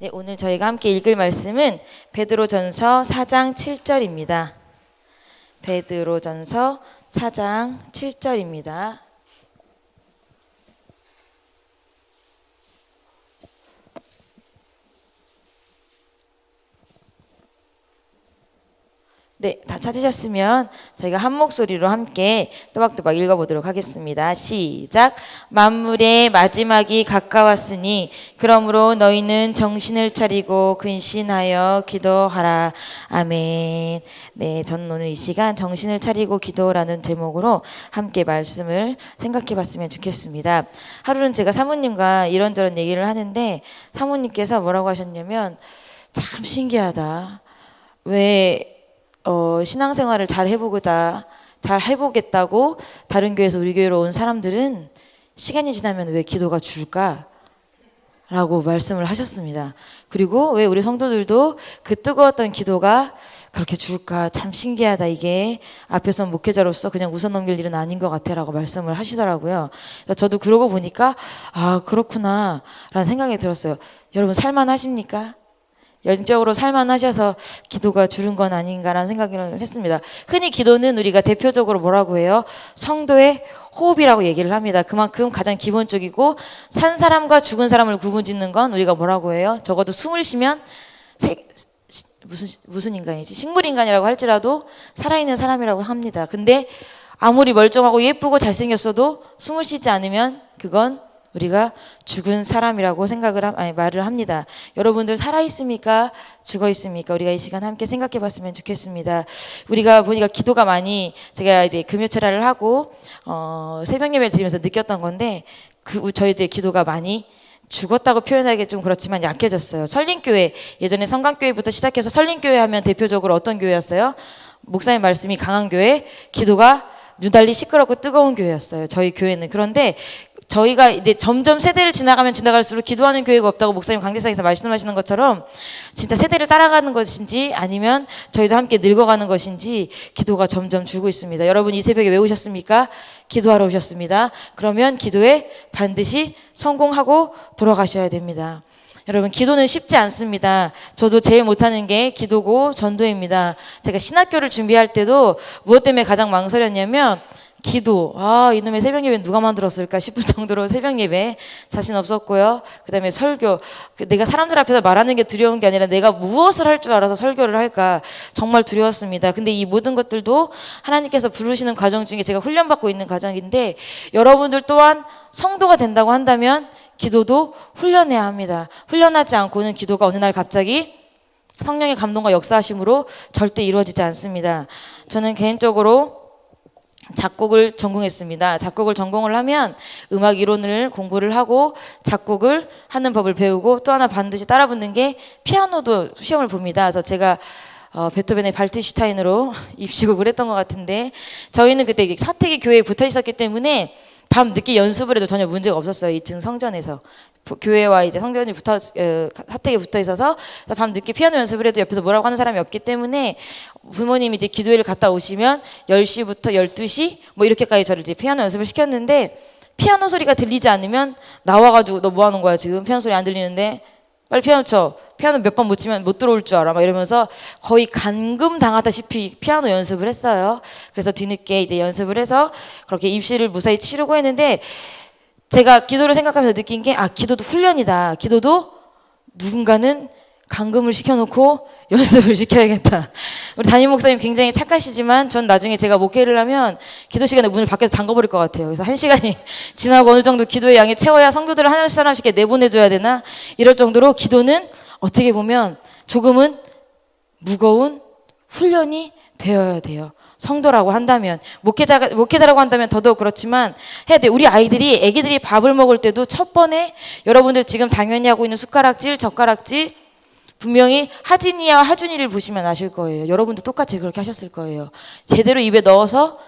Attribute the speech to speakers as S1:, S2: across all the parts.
S1: 네, 오늘 저희가 함께 읽을 말씀은 베드로전서 4장 7절입니다. 베드로전서 4장 7절입니다. 네, 다 찾으셨으면 저희가 한 목소리로 함께 또박또박 읽어보도록 하겠습니다. 시작. 만물의 마지막이 가까웠으니 그러므로 너희는 정신을 차리고 근신하여 기도하라. 아멘. 네, 저는 오늘 이 시간 정신을 차리고 기도라는 제목으로 함께 말씀을 생각해봤으면 좋겠습니다. 하루는 제가 사모님과 이런저런 얘기를 하는데 사모님께서 뭐라고 하셨냐면 참 신기하다. 왜 신앙생활을 잘 해보겠다고 다른 교회에서 우리 교회로 온 사람들은 시간이 지나면 왜 기도가 줄까? 라고 말씀을 하셨습니다. 그리고 왜 우리 성도들도 그 뜨거웠던 기도가 그렇게 줄까? 참 신기하다. 이게 앞에서 목회자로서 그냥 웃어 넘길 일은 아닌 것 같아 라고 말씀을 하시더라고요. 저도 그러고 보니까 아, 그렇구나 라는 생각이 들었어요. 여러분 살만하십니까? 영적으로 살만하셔서 기도가 줄은 건 아닌가라는 생각을 했습니다. 흔히 기도는 우리가 대표적으로 뭐라고 해요? 성도의 호흡이라고 얘기를 합니다. 그만큼 가장 기본적이고 산 사람과 죽은 사람을 구분짓는 건 우리가 뭐라고 해요? 적어도 숨을 쉬면 무슨 인간이지? 식물인간이라고 할지라도 살아있는 사람이라고 합니다. 근데 아무리 멀쩡하고 예쁘고 잘생겼어도 숨을 쉬지 않으면 그건 우리가 죽은 사람이라고 말을 합니다. 여러분들 살아있습니까? 죽어있습니까? 우리가 이 시간 함께 생각해 봤으면 좋겠습니다. 우리가 보니까 기도가 많이, 제가 이제 금요철야를 하고, 새벽 예배를 드리면서 느꼈던 건데, 저희들의 기도가 많이 죽었다고 표현하기 좀 그렇지만 약해졌어요. 설린교회, 예전에 성강교회부터 시작해서 설린교회 하면 대표적으로 어떤 교회였어요? 목사님 말씀이 강한 교회, 기도가 유달리 시끄럽고 뜨거운 교회였어요. 저희 교회는. 그런데 저희가 이제 점점 세대를 지나가면 지나갈수록 기도하는 교회가 없다고 목사님 강대상에서 말씀하시는 것처럼 진짜 세대를 따라가는 것인지 아니면 저희도 함께 늙어가는 것인지 기도가 점점 줄고 있습니다. 여러분 이 새벽에 왜 오셨습니까? 기도하러 오셨습니다. 그러면 기도에 반드시 성공하고 돌아가셔야 됩니다. 여러분 기도는 쉽지 않습니다. 저도 제일 못하는 게 기도고 전도입니다. 제가 신학교를 준비할 때도 무엇 때문에 가장 망설였냐면 기도, 이놈의 새벽 예배 누가 만들었을까 싶을 정도로 새벽 예배 자신 없었고요. 그 다음에 설교, 내가 사람들 앞에서 말하는 게 두려운 게 아니라 내가 무엇을 할 줄 알아서 설교를 할까 정말 두려웠습니다. 근데 이 모든 것들도 하나님께서 부르시는 과정 중에 제가 훈련받고 있는 과정인데 여러분들 또한 성도가 된다고 한다면 기도도 훈련해야 합니다. 훈련하지 않고는 기도가 어느 날 갑자기 성령의 감동과 역사하심으로 절대 이루어지지 않습니다. 저는 개인적으로 작곡을 전공했습니다. 작곡을 전공을 하면 음악 이론을 공부를 하고 작곡을 하는 법을 배우고 또 하나 반드시 따라붙는 게 피아노도 시험을 봅니다. 그래서 제가 베토벤의 발트슈타인으로 입시곡을 했던 것 같은데 저희는 그때 사택이 교회에 붙어 있었기 때문에 밤 늦게 연습을 해도 전혀 문제가 없었어요. 2층 성전에서. 교회와 이제 성전이 사택에 붙어 있어서 밤 늦게 피아노 연습을 해도 옆에서 뭐라고 하는 사람이 없기 때문에 부모님이 이제 기도회를 갔다 오시면 10시부터 12시 뭐 이렇게까지 저를 이제 피아노 연습을 시켰는데 피아노 소리가 들리지 않으면 나와가지고 너 뭐 하는 거야 지금 피아노 소리 안 들리는데 빨리 피아노 쳐. 피아노 몇 번 못 치면 못 들어올 줄 알아. 막 이러면서 거의 감금 당하다시피 피아노 연습을 했어요. 그래서 뒤늦게 이제 연습을 해서 그렇게 입시를 무사히 치르고 했는데 제가 기도를 생각하면서 느낀 게 기도도 훈련이다. 기도도 누군가는 감금을 시켜놓고 연습을 시켜야겠다. 우리 담임 목사님 굉장히 착하시지만 전 나중에 제가 목회를 하면 기도 시간에 문을 밖에서 잠궈버릴 것 같아요. 그래서 1시간이 지나고 어느 정도 기도의 양이 채워야 성도들을 하나씩 내보내줘야 되나 이럴 정도로 기도는 어떻게 보면 조금은 무거운 훈련이 되어야 돼요. 성도라고 한다면 목회자라고 한다면 더더욱 그렇지만 해야 돼. 우리 애기들이 밥을 먹을 때도 첫 번에 여러분들 지금 당연히 하고 있는 숟가락질, 젓가락질 분명히 하진이와 하준이를 보시면 아실 거예요. 여러분도 똑같이 그렇게 하셨을 거예요. 제대로 입에 넣어서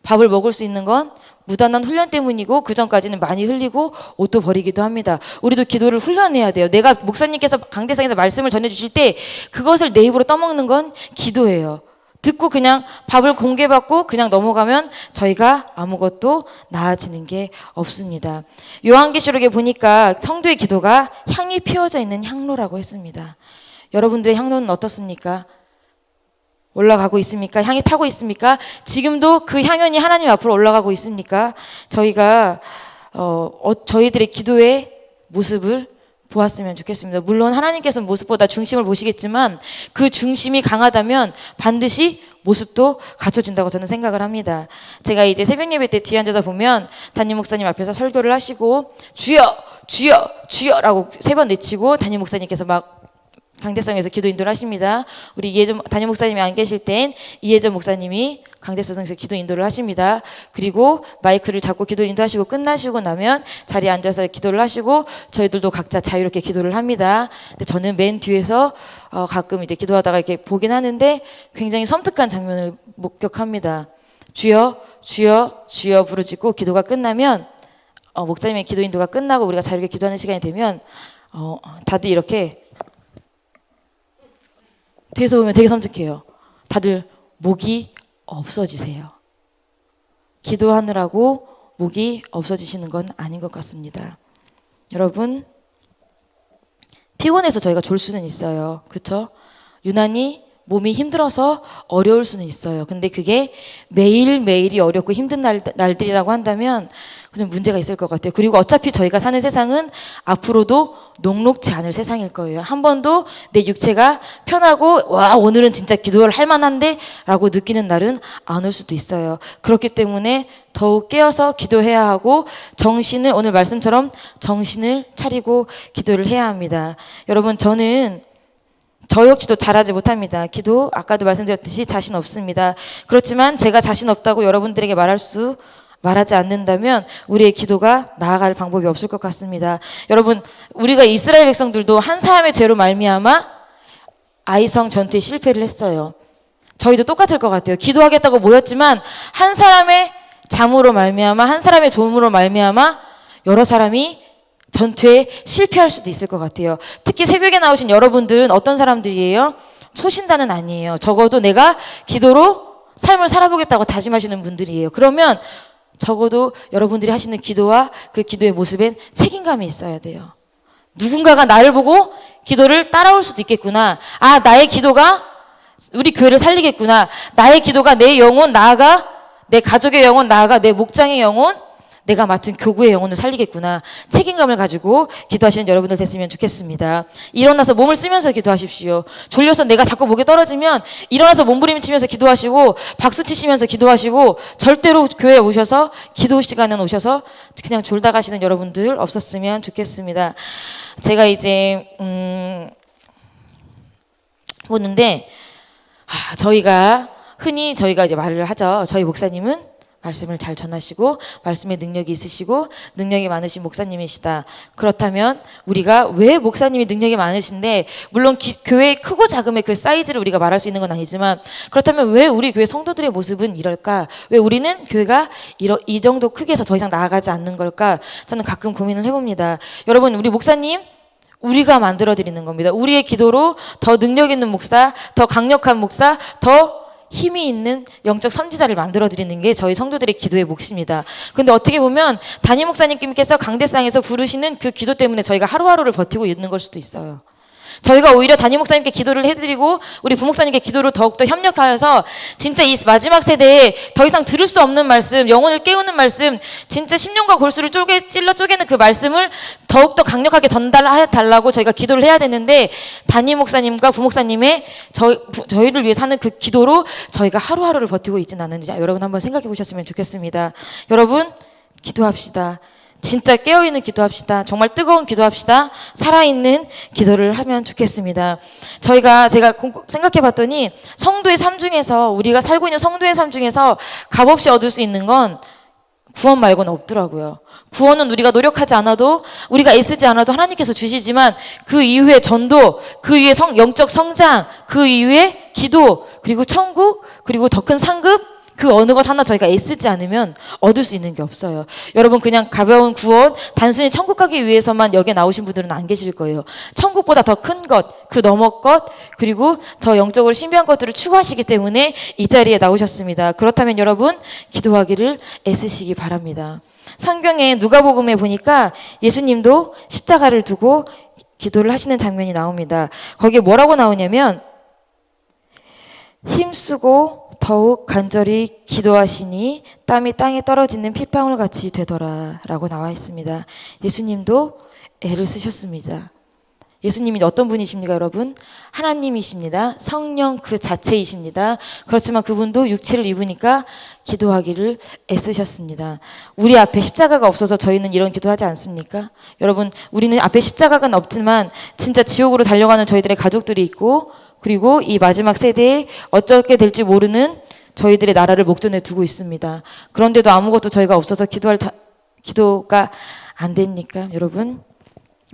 S1: 밥을 먹을 수 있는 건 무단한 훈련 때문이고 그 전까지는 많이 흘리고 옷도 버리기도 합니다. 우리도 기도를 훈련해야 돼요. 내가 목사님께서 강대상에서 말씀을 전해주실 때 그것을 내 입으로 떠먹는 건 기도예요. 듣고 그냥 밥을 공개받고 그냥 넘어가면 저희가 아무것도 나아지는 게 없습니다. 요한계시록에 보니까 성도의 기도가 향이 피워져 있는 향로라고 했습니다. 여러분들의 향로는 어떻습니까? 올라가고 있습니까? 향이 타고 있습니까? 지금도 그 향연이 하나님 앞으로 올라가고 있습니까? 저희가 저희들의 기도의 모습을 보았으면 좋겠습니다. 물론 하나님께서는 모습보다 중심을 보시겠지만 그 중심이 강하다면 반드시 모습도 갖춰진다고 저는 생각을 합니다. 제가 이제 새벽 예배 때 뒤에 앉아서 보면 담임 목사님 앞에서 설교를 하시고 주여 주여 주여라고 3번 외치고 담임 목사님께서 막 강대성에서 기도 인도를 하십니다. 우리 이혜전 담임 목사님이 안 계실 땐 이혜전 목사님이 강대성에서 기도 인도를 하십니다. 그리고 마이크를 잡고 기도 인도하시고 끝나시고 나면 자리에 앉아서 기도를 하시고 저희들도 각자 자유롭게 기도를 합니다. 근데 저는 맨 뒤에서 가끔 이제 기도하다가 이렇게 보긴 하는데 굉장히 섬뜩한 장면을 목격합니다. 주여 주여 주여 부르짖고 기도가 끝나면 목사님의 기도 인도가 끝나고 우리가 자유롭게 기도하는 시간이 되면 다들 이렇게 뒤에서 보면 되게 섬뜩해요. 다들 목이 없어지세요. 기도하느라고 목이 없어지시는 건 아닌 것 같습니다. 여러분, 피곤해서 저희가 졸 수는 있어요. 그렇죠? 유난히 몸이 힘들어서 어려울 수는 있어요. 근데 그게 매일매일이 어렵고 힘든 날들이라고 한다면 그냥 문제가 있을 것 같아요. 그리고 어차피 저희가 사는 세상은 앞으로도 녹록지 않을 세상일 거예요. 한 번도 내 육체가 편하고 와 오늘은 진짜 기도를 할 만한데 라고 느끼는 날은 안 올 수도 있어요. 그렇기 때문에 더욱 깨어서 기도해야 하고 정신을 오늘 말씀처럼 정신을 차리고 기도를 해야 합니다. 여러분 저는 저 역시도 잘하지 못합니다. 기도 아까도 말씀드렸듯이 자신 없습니다. 그렇지만 제가 자신 없다고 여러분들에게 말하지 않는다면 우리의 기도가 나아갈 방법이 없을 것 같습니다. 여러분 우리가 이스라엘 백성들도 한 사람의 죄로 말미암아 아이성 전투에 실패를 했어요. 저희도 똑같을 것 같아요. 기도하겠다고 모였지만 한 사람의 잠으로 말미암아 한 사람의 조음으로 말미암아 여러 사람이 전투에 실패할 수도 있을 것 같아요. 특히 새벽에 나오신 여러분들은 어떤 사람들이에요? 소신단은 아니에요. 적어도 내가 기도로 삶을 살아보겠다고 다짐하시는 분들이에요. 그러면 적어도 여러분들이 하시는 기도와 그 기도의 모습엔 책임감이 있어야 돼요. 누군가가 나를 보고 기도를 따라올 수도 있겠구나. 아, 나의 기도가 우리 교회를 살리겠구나. 나의 기도가 내 영혼 나아가 내 가족의 영혼 나아가 내 목장의 영혼 내가 맡은 교구의 영혼을 살리겠구나. 책임감을 가지고 기도하시는 여러분들 됐으면 좋겠습니다. 일어나서 몸을 쓰면서 기도하십시오. 졸려서 내가 자꾸 목에 떨어지면 일어나서 몸부림치면서 기도하시고 박수 치시면서 기도하시고 절대로 교회에 오셔서 기도 시간에 오셔서 그냥 졸다 가시는 여러분들 없었으면 좋겠습니다. 제가 이제 보는데 흔히 저희가 이제 말을 하죠. 저희 목사님은 말씀을 잘 전하시고 말씀에 능력이 있으시고 능력이 많으신 목사님이시다. 그렇다면 우리가 왜 목사님이 능력이 많으신데 물론 교회 크고 작음의 그 사이즈를 우리가 말할 수 있는 건 아니지만 그렇다면 왜 우리 교회 성도들의 모습은 이럴까? 왜 우리는 교회가 이 정도 크기에서 더 이상 나아가지 않는 걸까? 저는 가끔 고민을 해봅니다. 여러분 우리 목사님 우리가 만들어드리는 겁니다. 우리의 기도로 더 능력 있는 목사, 더 강력한 목사, 더 힘이 있는 영적 선지자를 만들어드리는 게 저희 성도들의 기도의 몫입니다. 근데 어떻게 보면 담임 목사님께서 강대상에서 부르시는 그 기도 때문에 저희가 하루하루를 버티고 있는 걸 수도 있어요. 저희가 오히려 담임 목사님께 기도를 해드리고 우리 부목사님께 기도로 더욱더 협력하여서 진짜 이 마지막 세대에 더 이상 들을 수 없는 말씀, 영혼을 깨우는 말씀, 진짜 심령과 골수를 찔러 쪼개는 그 말씀을 더욱더 강력하게 전달해달라고 저희가 기도를 해야 되는데 담임 목사님과 부목사님의 저희를 위해 사는 그 기도로 저희가 하루하루를 버티고 있지는 않은지 여러분 한번 생각해 보셨으면 좋겠습니다. 여러분 기도합시다. 진짜 깨어있는 기도합시다. 정말 뜨거운 기도합시다. 살아있는 기도를 하면 좋겠습니다. 제가 생각해 봤더니 성도의 삶 중에서 우리가 살고 있는 성도의 삶 중에서 값없이 얻을 수 있는 건 구원 말고는 없더라고요. 구원은 우리가 노력하지 않아도 우리가 애쓰지 않아도 하나님께서 주시지만 그 이후에 전도, 그 이후에 영적 성장, 그 이후에 기도, 그리고 천국, 그리고 더 큰 상급, 그 어느 것 하나 저희가 애쓰지 않으면 얻을 수 있는 게 없어요. 여러분 그냥 가벼운 구원, 단순히 천국 가기 위해서만 여기에 나오신 분들은 안 계실 거예요. 천국보다 더 큰 것, 그 너머 것, 그리고 더 영적으로 신비한 것들을 추구하시기 때문에 이 자리에 나오셨습니다. 그렇다면 여러분 기도하기를 애쓰시기 바랍니다. 성경에 누가복음에 보니까 예수님도 십자가를 두고 기도를 하시는 장면이 나옵니다. 거기에 뭐라고 나오냐면 힘쓰고 더욱 간절히 기도하시니 땀이 땅에 떨어지는 핏방울 같이 되더라 라고 나와 있습니다. 예수님도 애를 쓰셨습니다. 예수님이 어떤 분이십니까, 여러분? 하나님이십니다. 성령 그 자체이십니다. 그렇지만 그분도 육체를 입으니까 기도하기를 애쓰셨습니다. 우리 앞에 십자가가 없어서 저희는 이런 기도하지 않습니까? 여러분, 우리는 앞에 십자가가 없지만 진짜 지옥으로 달려가는 저희들의 가족들이 있고, 그리고 이 마지막 세대에 어떻게 될지 모르는 저희들의 나라를 목전에 두고 있습니다. 그런데도 아무것도 저희가 없어서 기도가 안 됩니까? 여러분,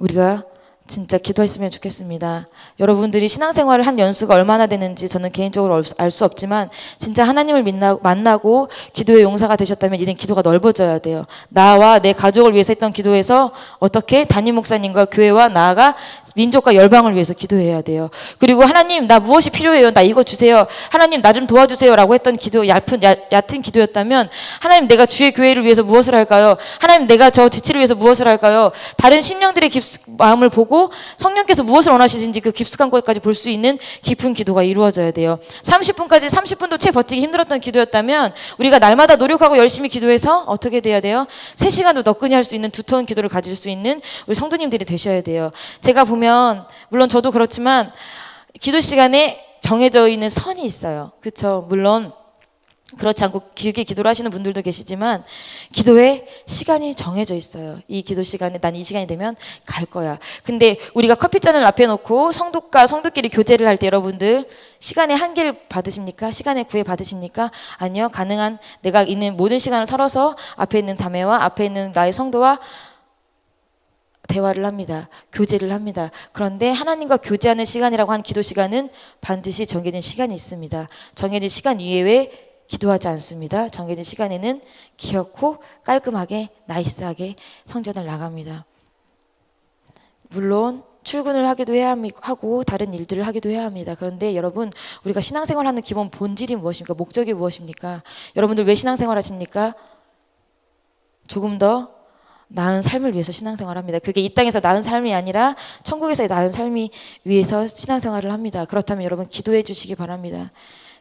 S1: 우리가 진짜 기도했으면 좋겠습니다. 여러분들이 신앙생활을 한 연수가 얼마나 되는지 저는 개인적으로 알 수 없지만 진짜 하나님을 만나고 기도의 용사가 되셨다면 이젠 기도가 넓어져야 돼요. 나와 내 가족을 위해서 했던 기도에서 어떻게 담임 목사님과 교회와 나아가 민족과 열방을 위해서 기도해야 돼요. 그리고 하나님 나 무엇이 필요해요? 나 이거 주세요. 하나님 나 좀 도와주세요 라고 했던 기도 얕은 기도였다면 하나님 내가 주의 교회를 위해서 무엇을 할까요? 하나님 내가 저 지체를 위해서 무엇을 할까요? 다른 심령들의 마음을 보고 성령께서 무엇을 원하시는지 그 깊숙한 것까지 볼 수 있는 깊은 기도가 이루어져야 돼요. 30분도 채 버티기 힘들었던 기도였다면 우리가 날마다 노력하고 열심히 기도해서 어떻게 돼야 돼요? 3시간도 너끈히 할 수 있는 두터운 기도를 가질 수 있는 우리 성도님들이 되셔야 돼요. 제가 보면 물론 저도 그렇지만 기도 시간에 정해져 있는 선이 있어요. 그렇죠? 물론 그렇지 않고 길게 기도를 하시는 분들도 계시지만 기도에 시간이 정해져 있어요. 이 기도 시간에 난 이 시간이 되면 갈 거야. 근데 우리가 커피잔을 앞에 놓고 성도과 성도끼리 교제를 할 때 여러분들 시간의 한계를 받으십니까? 시간의 구애 받으십니까? 아니요. 가능한 내가 있는 모든 시간을 털어서 앞에 있는 자매와 앞에 있는 나의 성도와 대화를 합니다. 교제를 합니다. 그런데 하나님과 교제하는 시간이라고 한 기도 시간은 반드시 정해진 시간이 있습니다. 정해진 시간 이외에 기도하지 않습니다. 정해진 시간에는 기어코 깔끔하게 나이스하게 성전을 나갑니다. 물론 출근을 하기도 해야 하고 다른 일들을 하기도 해야 합니다. 그런데 여러분 우리가 신앙생활하는 기본 본질이 무엇입니까? 목적이 무엇입니까? 여러분들 왜 신앙생활 하십니까? 조금 더 나은 삶을 위해서 신앙생활합니다. 그게 이 땅에서 나은 삶이 아니라 천국에서의 나은 삶이 위해서 신앙생활을 합니다. 그렇다면 여러분 기도해 주시기 바랍니다.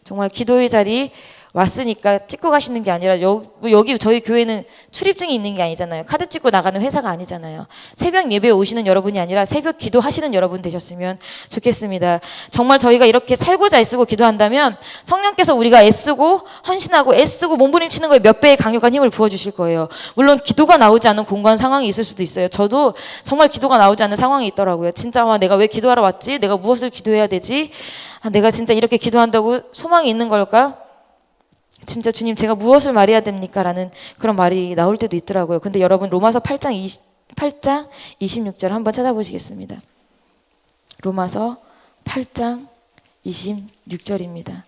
S1: 정말 기도의 자리 왔으니까 찍고 가시는 게 아니라 여기 저희 교회는 출입증이 있는 게 아니잖아요. 카드 찍고 나가는 회사가 아니잖아요. 새벽 예배에 오시는 여러분이 아니라 새벽 기도하시는 여러분 되셨으면 좋겠습니다. 정말 저희가 이렇게 살고자 애쓰고 기도한다면 성령께서 우리가 애쓰고 헌신하고 애쓰고 몸부림치는 거에 몇 배의 강력한 힘을 부어주실 거예요. 물론 기도가 나오지 않은 공간 상황이 있을 수도 있어요. 저도 정말 기도가 나오지 않는 상황이 있더라고요. 진짜 내가 왜 기도하러 왔지? 내가 무엇을 기도해야 되지? 내가 진짜 이렇게 기도한다고 소망이 있는 걸까? 진짜 주님 제가 무엇을 말해야 됩니까? 라는 그런 말이 나올 때도 있더라고요. 근데 여러분 로마서 8장 26절 한번 찾아보시겠습니다. 로마서 8장 26절입니다.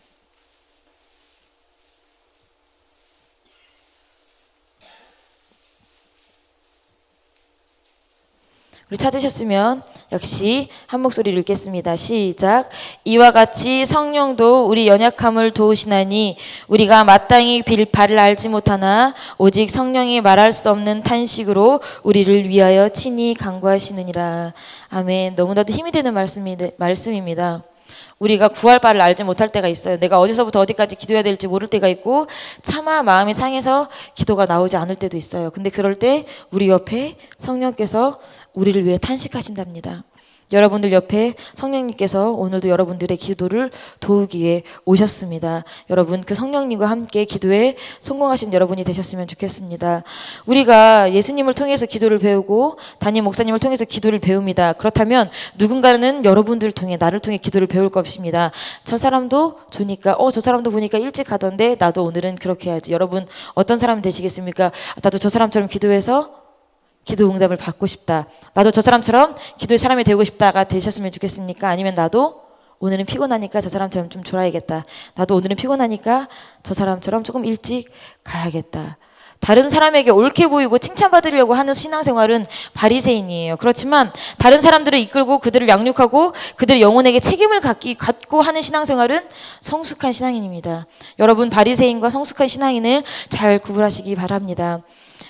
S1: 우리 찾으셨으면 역시 한 목소리를 읽겠습니다. 시작. 이와 같이 성령도 우리 연약함을 도우시나니 우리가 마땅히 빌 바를 알지 못하나 오직 성령이 말할 수 없는 탄식으로 우리를 위하여 친히 간구하시느니라. 아멘. 너무나도 힘이 되는 말씀입니다. 우리가 구할 바를 알지 못할 때가 있어요. 내가 어디서부터 어디까지 기도해야 될지 모를 때가 있고 차마 마음이 상해서 기도가 나오지 않을 때도 있어요. 근데 그럴 때 우리 옆에 성령께서 우리를 위해 탄식하신답니다. 여러분들 옆에 성령님께서 오늘도 여러분들의 기도를 도우기 위해 오셨습니다. 여러분 그 성령님과 함께 기도에 성공하신 여러분이 되셨으면 좋겠습니다. 우리가 예수님을 통해서 기도를 배우고 담임 목사님을 통해서 기도를 배웁니다. 그렇다면 누군가는 여러분들을 통해 나를 통해 기도를 배울 것입니다. 저 사람도 좋으니까 저 사람도 보니까 일찍 가던데 나도 오늘은 그렇게 해야지. 여러분 어떤 사람 되시겠습니까? 나도 저 사람처럼 기도해서 기도 응답을 받고 싶다. 나도 저 사람처럼 기도의 사람이 되고 싶다가 되셨으면 좋겠습니까? 아니면 나도 오늘은 피곤하니까 저 사람처럼 좀 졸아야겠다. 나도 오늘은 피곤하니까 저 사람처럼 조금 일찍 가야겠다. 다른 사람에게 옳게 보이고 칭찬받으려고 하는 신앙생활은 바리새인이에요. 그렇지만 다른 사람들을 이끌고 그들을 양육하고 그들의 영혼에게 책임을 갖고 하는 신앙생활은 성숙한 신앙인입니다. 여러분, 바리새인과 성숙한 신앙인을 잘 구분하시기 바랍니다.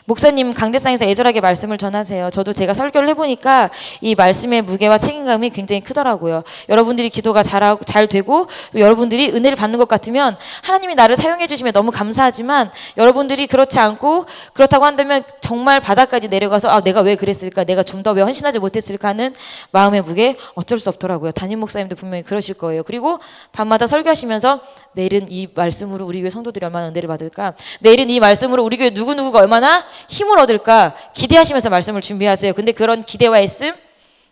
S1: 목사님 강대상에서 애절하게 말씀을 전하세요. 저도 제가 설교를 해보니까 이 말씀의 무게와 책임감이 굉장히 크더라고요. 여러분들이 기도가 잘 되고 또 여러분들이 은혜를 받는 것 같으면 하나님이 나를 사용해 주시면 너무 감사하지만 여러분들이 그렇지 않고 그렇다고 한다면 정말 바닥까지 내려가서 내가 왜 그랬을까? 내가 좀 더 왜 헌신하지 못했을까 하는 마음의 무게 어쩔 수 없더라고요. 담임 목사님도 분명히 그러실 거예요. 그리고 밤마다 설교하시면서 내일은 이 말씀으로 우리 교회 성도들이 얼마나 은혜를 받을까? 내일은 이 말씀으로 우리 교회 누구누구가 얼마나 힘을 얻을까? 기대하시면서 말씀을 준비하세요. 근데 그런 기대와 애씀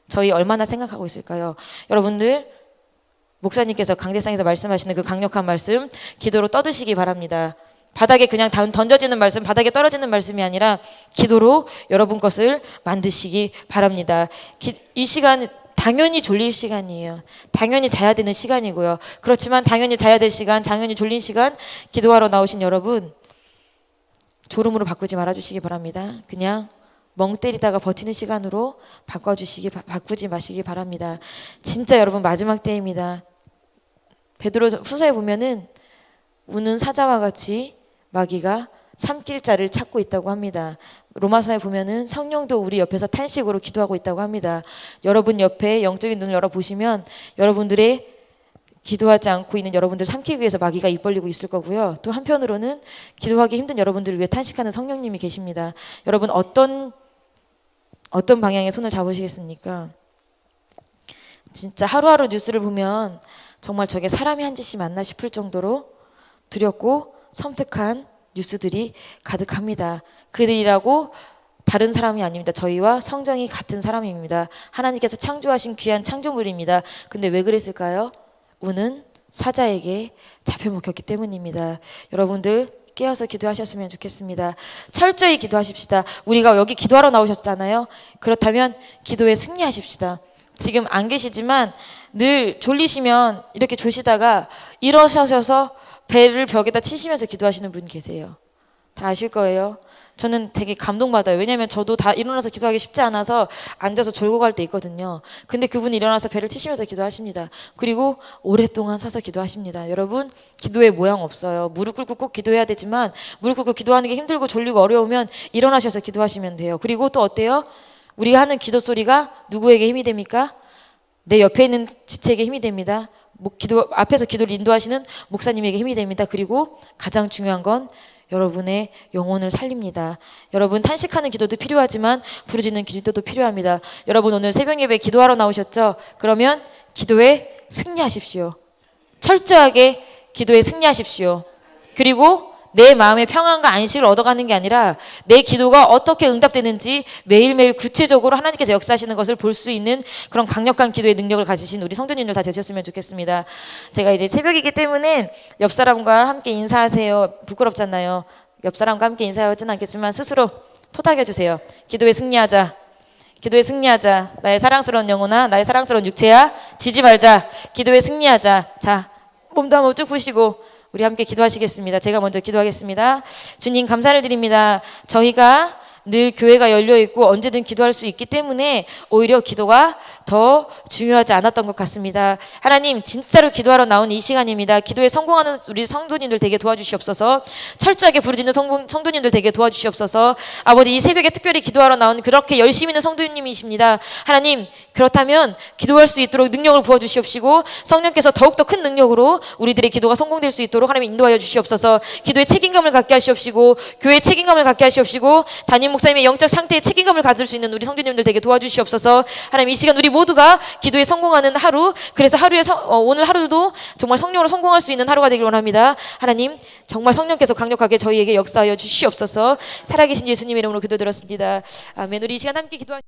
S1: 저희 얼마나 생각하고 있을까요? 여러분들 목사님께서 강대상에서 말씀하시는 그 강력한 말씀 기도로 떠드시기 바랍니다. 바닥에 그냥 던져지는 말씀, 바닥에 떨어지는 말씀이 아니라 기도로 여러분 것을 만드시기 바랍니다. 이 시간 당연히 졸릴 시간이에요. 당연히 자야 되는 시간이고요. 그렇지만 당연히 자야 될 시간, 당연히 졸린 시간 기도하러 나오신 여러분 졸음으로 바꾸지 말아주시기 바랍니다. 그냥 멍 때리다가 버티는 시간으로 바꾸지 마시기 바랍니다. 진짜 여러분 마지막 때입니다. 베드로 후서에 보면은 우는 사자와 같이 마귀가 삼킬 자를 찾고 있다고 합니다. 로마서에 보면은 성령도 우리 옆에서 탄식으로 기도하고 있다고 합니다. 여러분 옆에 영적인 눈을 열어보시면 여러분들의 기도하지 않고 있는 여러분들 삼키기 위해서 마귀가 입 벌리고 있을 거고요. 또 한편으로는 기도하기 힘든 여러분들을 위해 탄식하는 성령님이 계십니다. 여러분 어떤 방향에 손을 잡으시겠습니까? 진짜 하루하루 뉴스를 보면 정말 저게 사람이 한 짓이 맞나 싶을 정도로 두렵고 섬뜩한 뉴스들이 가득합니다. 그들이라고 다른 사람이 아닙니다. 저희와 성정이 같은 사람입니다. 하나님께서 창조하신 귀한 창조물입니다. 근데 왜 그랬을까요? 우는 사자에게 잡혀먹혔기 때문입니다. 여러분들 깨어서 기도하셨으면 좋겠습니다. 철저히 기도하십시다. 우리가 여기 기도하러 나오셨잖아요. 그렇다면 기도에 승리하십시다. 지금 안 계시지만 늘 졸리시면 이렇게 조시다가 일어서셔서 배를 벽에다 치시면서 기도하시는 분 계세요. 다 아실 거예요. 저는 되게 감동받아요. 왜냐하면 저도 다 일어나서 기도하기 쉽지 않아서 앉아서 졸고 갈 때 있거든요. 근데 그분이 일어나서 배를 치시면서 기도하십니다. 그리고 오랫동안 서서 기도하십니다. 여러분 기도에 모양 없어요. 무릎 꿇고 꼭 기도해야 되지만 무릎 꿇고 기도하는 게 힘들고 졸리고 어려우면 일어나셔서 기도하시면 돼요. 그리고 또 어때요? 우리가 하는 기도 소리가 누구에게 힘이 됩니까? 내 옆에 있는 지체에게 힘이 됩니다. 앞에서 기도를 인도하시는 목사님에게 힘이 됩니다. 그리고 가장 중요한 건 여러분의 영혼을 살립니다. 여러분 탄식하는 기도도 필요하지만 부르짖는 기도도 필요합니다. 여러분 오늘 새벽 예배 기도하러 나오셨죠? 그러면 기도에 승리하십시오. 철저하게 기도에 승리하십시오. 그리고 내 마음의 평안과 안식을 얻어가는 게 아니라 내 기도가 어떻게 응답되는지 매일매일 구체적으로 하나님께서 역사하시는 것을 볼 수 있는 그런 강력한 기도의 능력을 가지신 우리 성도님들 다 되셨으면 좋겠습니다. 제가 이제 새벽이기 때문에 옆 사람과 함께 인사하세요. 부끄럽잖아요. 옆 사람과 함께 인사하지는 않겠지만 스스로 토닥여주세요. 기도에 승리하자. 기도에 승리하자. 나의 사랑스러운 영혼아, 나의 사랑스러운 육체야, 지지 말자. 기도에 승리하자. 자, 몸도 한번 쭉 푸시고 우리 함께 기도하시겠습니다. 제가 먼저 기도하겠습니다. 주님 감사를 드립니다. 저희가 늘 교회가 열려있고 언제든 기도할 수 있기 때문에 오히려 기도가 더 중요하지 않았던 것 같습니다. 하나님 진짜로 기도하러 나온 이 시간입니다. 기도에 성공하는 우리 성도님들 되게 도와주시옵소서. 철저하게 부르짖는 성도님들 되게 도와주시옵소서. 아버지 이 새벽에 특별히 기도하러 나온 그렇게 열심히 있는 성도님이십니다. 하나님 그렇다면 기도할 수 있도록 능력을 부어주시옵시고 성령께서 더욱더 큰 능력으로 우리들의 기도가 성공될 수 있도록 하나님 인도하여 주시옵소서. 기도의 책임감을 갖게 하시옵시고 교회의 책임감을 갖게 하시옵시고 담임 목사님의 영적 상태에 책임감을 가질 수 있는 우리 성도님들 되게 도와주시옵소서. 하나님 이 시간 우리 모두가 기도에 성공하는 하루, 그래서 오늘 하루도 정말 성령으로 성공할 수 있는 하루가 되길 원합니다. 하나님 정말 성령께서 강력하게 저희에게 역사하여 주시옵소서. 살아계신 예수님 이름으로 기도드렸습니다. 아멘. 우리 이 시간 함께 기도하